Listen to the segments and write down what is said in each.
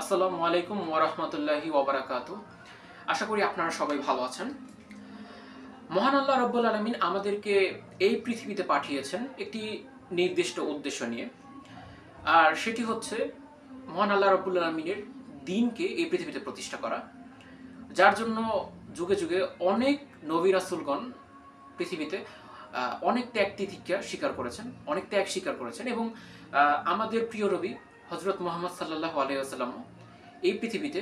আসসালামু আলাইকুম ওয়া রাহমাতুল্লাহি ওয়া বারাকাতুহু। আশা করি আপনারা সবাই ভালো আছেন। মহান আল্লাহ রাব্বুল আলামিন আমাদেরকে এই পৃথিবীতে পাঠিয়েছেন একটি নির্দিষ্ট উদ্দেশ্য নিয়ে। আর সেটি হচ্ছে মহান আল্লাহ রাব্বুল আলামিনের দ্বীনকে এই পৃথিবীতে প্রতিষ্ঠা করা। যার জন্য যুগে যুগে অনেক নবী রাসূলগণ পৃথিবীতে অনেক ত্যাগ তিতিক্ষা স্বীকার করেছেন, অনেক ত্যাগ স্বীকার করেছেন এবং আমাদের প্রিয় নবী হযরত মুহাম্মদ সাল্লাল্লাহু আলাইহি ওয়াসাল্লামও এই পৃথিবীতে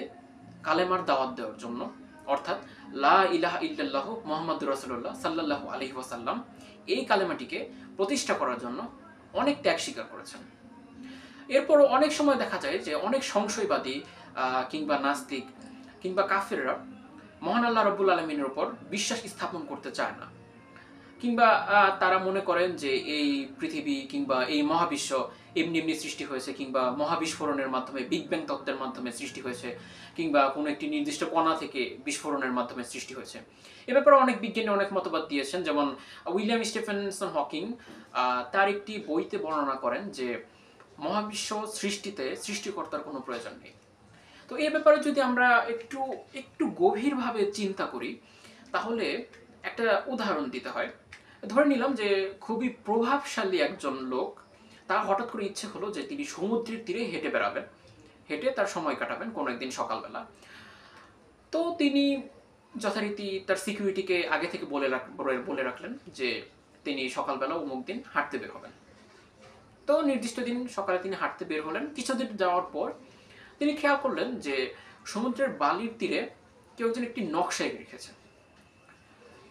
কালেমার দাওয়াত দেওয়ার জন্য, অর্থাৎ লা ইলাহা ইল্লাল্লাহু মুহাম্মাদুর রাসূলুল্লাহ সাল্লাল্লাহু আলাইহি ওয়াসাল্লাম, এই কালেমাটিকে প্রতিষ্ঠা করার জন্য অনেক ত্যাগ স্বীকার করেছেন। এরপরও অনেক সময় দেখা যায় যে অনেক সংশয়বাদী কিংবা নাস্তিক কিংবা কাফেররা মহান আল্লাহ রাব্বুল আলামিনের উপর বিশ্বাস স্থাপন করতে চায় না, কিংবা তারা মনে করেন যে এই পৃথিবী কিংবা এই মহাবিশ্ব এমনি এমনি সৃষ্টি হয়েছে, কিংবা মহাবিস্ফোরণের মাধ্যমে, বিগ ব্যাং তত্ত্বের মাধ্যমে সৃষ্টি হয়েছে, কিংবা কোনো একটি নির্দিষ্ট কণা থেকে বিস্ফোরণের মাধ্যমে সৃষ্টি হয়েছে। এ ব্যাপারে অনেক বিজ্ঞানী অনেক মতবাদ দিয়েছেন। যেমন উইলিয়াম স্টিফেনসন হকিং তার একটি বইতে বর্ণনা করেন যে মহাবিশ্ব সৃষ্টিতে সৃষ্টিকর্তার কোনো প্রয়োজন নেই। তো এই ব্যাপারে যদি আমরা একটু একটু গভীরভাবে চিন্তা করি, তাহলে একটা উদাহরণ দিতে হয়। ধরে নিলাম যে খুবই প্রভাবশালী একজন লোক, তার হঠাৎ করে ইচ্ছে হলো যে তিনি সমুদ্রের তীরে হেঁটে বেড়াবেন, হেঁটে তার সময় কাটাবেন কোনো একদিন সকালবেলা। তো তিনি যথারীতি তার সিকিউরিটিকে আগে থেকে বলে রাখলেন যে তিনি সকালবেলা অমুক দিন হাঁটতে বের হবেন। তো নির্দিষ্ট দিন সকালে তিনি হাঁটতে বের হলেন। কিছুদিন যাওয়ার পর তিনি খেয়াল করলেন যে সমুদ্রের বালির তীরে কেউ একজন একটি নকশা এঁকে রেখেছে।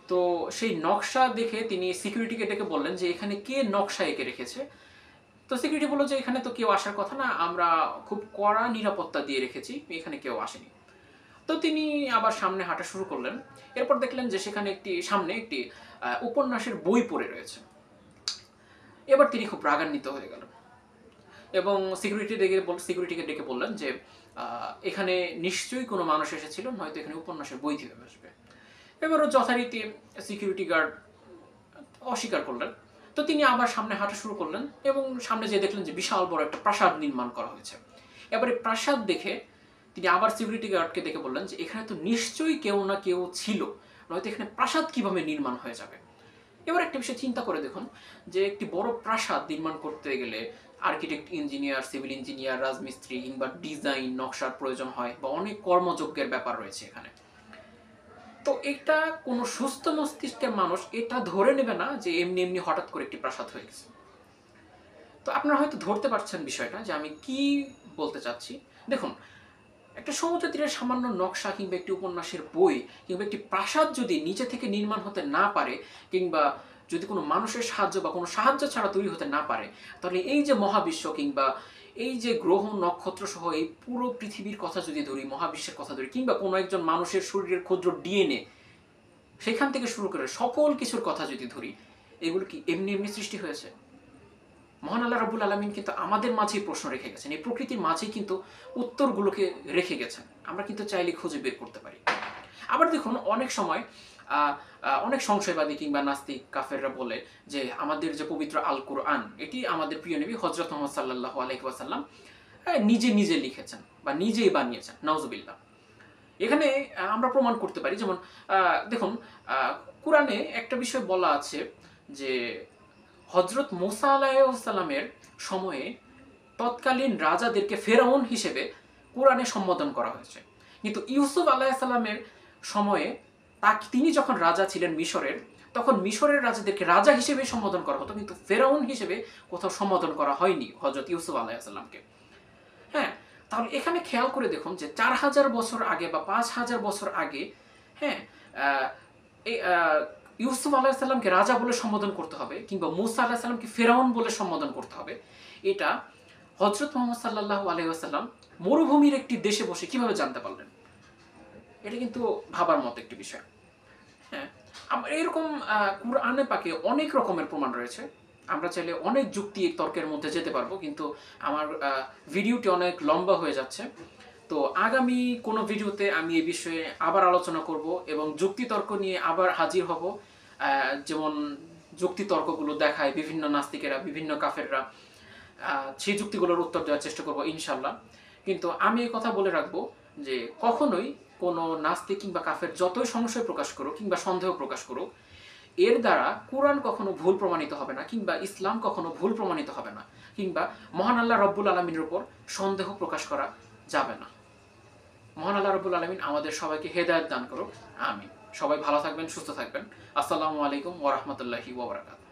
তো সেই নকশা দেখে তিনি সিকিউরিটিকে ডেকে বললেন যে এখানে কে নকশা এঁকে রেখেছে। তো সিকিউরিটি বলল যে এখানে তো কেউ আসার কথা না, আমরা খুব কড়া নিরাপত্তা দিয়ে রেখেছি, এখানে কেউ আসেনি। তো তিনি আবার সামনে হাঁটা শুরু করলেন। এরপর দেখলেন যে সেখানে সামনে একটি উপন্যাসের বই পড়ে রয়েছে। এবার তিনি খুব রাগান্বিত হয়ে গেলেন এবং সিকিউরিটিকে ডেকে বললেন যে এখানে নিশ্চয়ই কোনো মানুষ এসেছিল, নয়তো এখানে উপন্যাসের বই থেকে আসবে। এবারও যথারীতি সিকিউরিটি গার্ড অস্বীকার করলেন। তো তিনি আবার সামনে হাঁটা শুরু করলেন এবং সামনে যেয়ে দেখলেন যে বিশাল বড় একটা প্রাসাদ নির্মাণ করা হয়েছে। এবারে প্রাসাদ দেখে তিনি আবার সিকিউরিটি গার্ডকে দেখে বললেন যে এখানে তো নিশ্চয়ই কেউ না কেউ ছিল, নয়তো এখানে প্রাসাদ কিভাবে নির্মাণ হয়ে যাবে। এবার একটা বিষয় চিন্তা করে দেখুন যে একটি বড় প্রাসাদ নির্মাণ করতে গেলে আর্কিটেক্ট, ইঞ্জিনিয়ার, সিভিল ইঞ্জিনিয়ার, রাজমিস্ত্রি কিংবা ডিজাইন নকশার প্রয়োজন হয়, বা অনেক কর্মযজ্ঞের ব্যাপার রয়েছে এখানে। তো এটা কোনো সুস্থ মস্তিষ্কের মানুষ এটা ধরে নেবে না যে এমনি এমনি হঠাৎ করে একটি প্রাসাদ হয়ে গেছে। তো আপনারা হয়তো ধরতে পারছেন বিষয়টা যে আমি কি বলতে চাচ্ছি। দেখুন, একটা সমুদ্র তীরের সামান্য নকশা কিংবা একটি উপন্যাসের বই কিংবা একটি প্রাসাদ যদি নিচে থেকে নির্মাণ হতে না পারে, কিংবা যদি কোনো মানুষের সাহায্য বা কোনো সাহায্য ছাড়া তৈরি হতে না পারে, তাহলে এই যে মহাবিশ্ব কিংবা এই যে গ্রহ নক্ষত্র সহ এই পুরো পৃথিবীর কথা যদি ধরি, মহাবিশ্বের কথা ধরি, কিংবা কোনো একজন মানুষের শরীরের ক্ষুদ্র ডিএনএ, সেখান থেকে শুরু করে সকল কিছুর কথা যদি ধরি, এগুলো কি এমনি এমনি সৃষ্টি হয়েছে? মহান আল্লাহ রাব্বুল আলামিন কিন্তু আমাদের মাঝেই প্রশ্ন রেখে গেছেন, এই প্রকৃতির মাঝেই কিন্তু উত্তরগুলোকে রেখে গেছেন, আমরা কিন্তু চাইলে খুঁজে বের করতে পারি। আবার দেখুন, অনেক সময় অনেক সংশয়বাদী কিংবা নাস্তিক কাফেররা বলে যে আমাদের যে পবিত্র আল কুরআন, এটি আমাদের প্রিয় নবী হযরত মুহাম্মদ সাল্লাল্লাহু আলাইহি ওয়াসাল্লাম নিজে নিজে লিখেছেন বা নিজেই বানিয়েছেন। নাউজুবিল্লাহ। এখানে আমরা প্রমাণ করতে পারি। যেমন দেখুন, কুরআনে একটা বিষয় বলা আছে যে হযরত মূসা আলাইহিসসালামের সময়ে তৎকালীন রাজাদেরকে ফেরাউন হিসেবে কুরআনে সম্বোধন করা হয়েছে। কিন্তু ইউসুফ আলাইহিসসালামের সময়ে তিনি যখন রাজা ছিলেন মিশরের, তখন মিশরের রাজাদেরকে রাজা হিসেবে সম্বোধন করা হতো, কিন্তু ফেরাউন হিসেবে কোথাও সম্বোধন করা হয়নি হযরত ইউসুফ আলাইহিসসালামকে। হ্যাঁ, তাহলে এখানে খেয়াল করে দেখুন যে 4000 বছর আগে বা 5000 বছর আগে, হ্যাঁ, এই ইউসুফ আলাইহিসসালামকে রাজা বলে সম্বোধন করতে হবে, কিংবা মূসা আলাইহিসসালামকে ফেরাউন বলে সম্বোধন করতে হবে, এটা হযরত মুহাম্মদ সাল্লাল্লাহু আলাইহি ওয়াসাল্লাম মরুভূমির একটি দেশে বসে কিভাবে জানতে পারলেন? এটা কিন্তু ভাবার মতো একটি বিষয়। হ্যাঁ, এরকম কুরআনে পাকে অনেক রকমের প্রমাণ রয়েছে। আমরা চাইলে অনেক যুক্তি তর্কের মধ্যে যেতে পারবো, কিন্তু আমার ভিডিওটি অনেক লম্বা হয়ে যাচ্ছে। তো আগামী কোনো ভিডিওতে আমি এই বিষয়ে আবার আলোচনা করব এবং যুক্তি তর্ক নিয়ে আবার হাজির হব। যেমন যুক্তি তর্কগুলো দেখায় বিভিন্ন নাস্তিকেরা, বিভিন্ন কাফেররা, সেই যুক্তিগুলোর উত্তর দেওয়ার চেষ্টা করব ইনশাল্লাহ। কিন্তু আমি এই কথা বলে রাখবো যে কখনোই কোনো নাস্তিক কিংবা কাফের যতই সংশয় প্রকাশ করুক কিংবা সন্দেহ প্রকাশ করুক, এর দ্বারা কোরআন কখনো ভুল প্রমাণিত হবে না, কিংবা ইসলাম কখনো ভুল প্রমাণিত হবে না, কিংবা মহান আল্লাহ রব্বুল আলমিনের উপর সন্দেহ প্রকাশ করা যাবে না। মহান আল্লাহ রব্বুল আলমিন আমাদের সবাইকে হেদায়েত দান করুক। আমিন। সবাই ভালো থাকবেন, সুস্থ থাকবেন। আসসালামু আলাইকুম ওয়া রাহমাতুল্লাহি ওয়া বারাকাতুহু।